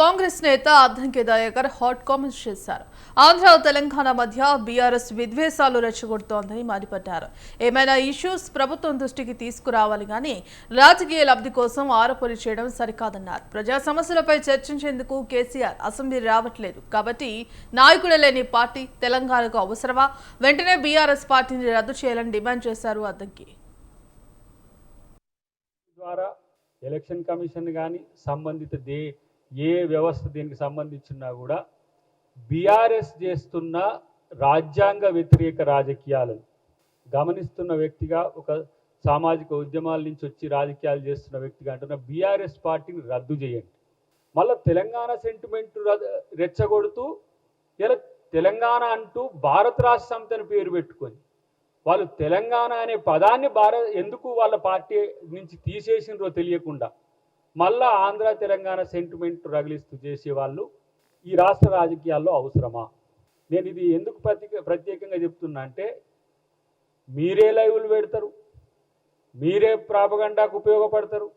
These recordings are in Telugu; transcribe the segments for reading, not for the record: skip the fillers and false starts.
కాంగ్రెస్ నేత అద్దంకి దయాకర్ హాట్ కామెంట్స్ చేశారు. ఆంధ్ర తెలంగాణ మధ్య బీఆర్ఎస్ విద్వేషాలు రెచ్చగొడుతోందని మండిపడ్డారు. ఏమైనా ఇష్యూస్ ప్రభుత్వం దృష్టికి తీసుకురావాలి కానీ రాజకీయ లబ్ధి కోసం ఆరోపణలు చేయడం సరికాదన్నారు. ప్రజా సమస్యలపై చర్చించేందుకు కేసీఆర్ అసెంబ్లీ రావట్లేదు కాబట్టి నాయకుడే లేని పార్టీ తెలంగాణకు అవసరమా? వెంటనే బీఆర్ఎస్ పార్టీని రద్దు చేయాలని డిమాండ్ చేశారు అద్దంకి. ద్వారా ఎలక్షన్ కమిషన్ కానీ సంబంధిత ఏ వ్యవస్థ దీనికి సంబంధించినా కూడా బీఆర్ఎస్ చేస్తున్న రాజ్యాంగ వ్యతిరేక రాజకీయాలను గమనిస్తున్న వ్యక్తిగా, ఒక సామాజిక ఉద్యమాల నుంచి వచ్చి రాజకీయాలు చేస్తున్న వ్యక్తిగా అంటున్న బీఆర్ఎస్ పార్టీని రద్దు చేయండి. మళ్ళీ తెలంగాణ సెంటిమెంట్ రెచ్చగొడుతూ ఇలా తెలంగాణ అంటూ భారత రాష్ట్ర సమితి అని పేరు పెట్టుకొని వాళ్ళు తెలంగాణ అనే పదాన్ని ఎందుకు వాళ్ళ పార్టీ నుంచి తీసేసినరో తెలియకుండా మళ్ళా ఆంధ్ర తెలంగాణ సెంటిమెంట్ రగిలిస్తూ చేసేవాళ్ళు ఈ రాష్ట్ర రాజకీయాల్లో అవసరమా? నేను ఇది ఎందుకు ప్రత్యేకంగా చెప్తున్నా అంటే, మీరే లైవ్లు పెడతారు, మీరే ప్రాపగండాకు ఉపయోగపడతారు,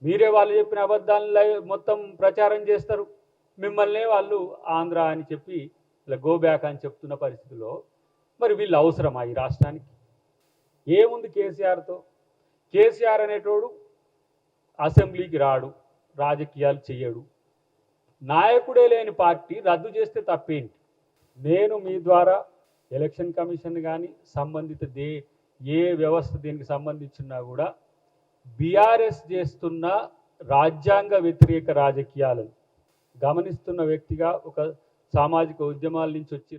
మీరే వాళ్ళు చెప్పిన అబద్ధాలను మొత్తం ప్రచారం చేస్తారు, మిమ్మల్నే వాళ్ళు ఆంధ్ర అని చెప్పి ఇలా గో బ్యాక్ అని చెప్తున్న పరిస్థితిలో మరి వీళ్ళు అవసరమా ఈ రాష్ట్రానికి? ఏముంది కేసీఆర్తో? కేసీఆర్ అనేటోడు అసెంబ్లీకి రాడు, రాజకీయాలు చేయడు, నాయకుడే లేని పార్టీ రద్దు చేస్తే తప్పేంటి? నేను మీ ద్వారా ఎలక్షన్ కమిషన్ కానీ సంబంధిత ఏ వ్యవస్థ దీనికి సంబంధించినా కూడా బీఆర్ఎస్ చేస్తున్న రాజ్యాంగ వ్యతిరేక రాజకీయాలను గమనిస్తున్న వ్యక్తిగా, ఒక సామాజిక ఉద్యమాల నుంచి వచ్చి